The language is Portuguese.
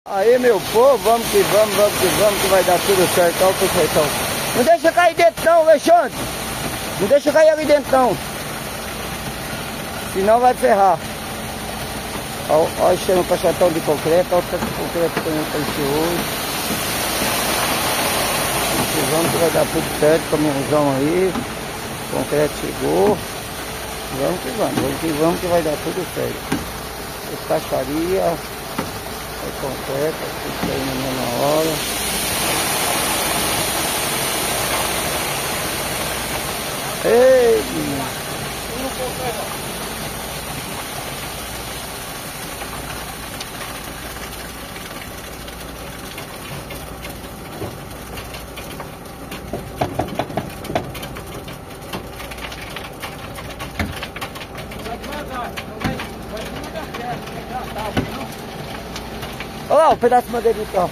Aí, meu povo, vamos que vamos, que vai dar tudo certo. Olha o perfeitão. Não deixa cair dentro não, Alexandre. Não deixa cair ali dentro não. Senão vai ferrar. Olha, enchendo um caixotão de concreto. Olha o tanto de concreto que tem hoje. Vamos que vai dar tudo certo, caminhãozão aí. O concreto chegou. Vamos que vai dar tudo certo. Caixaria. É concreto, tudo saindo na mesma hora. Ei, menino. Olha lá o pedaço de madeira do carro.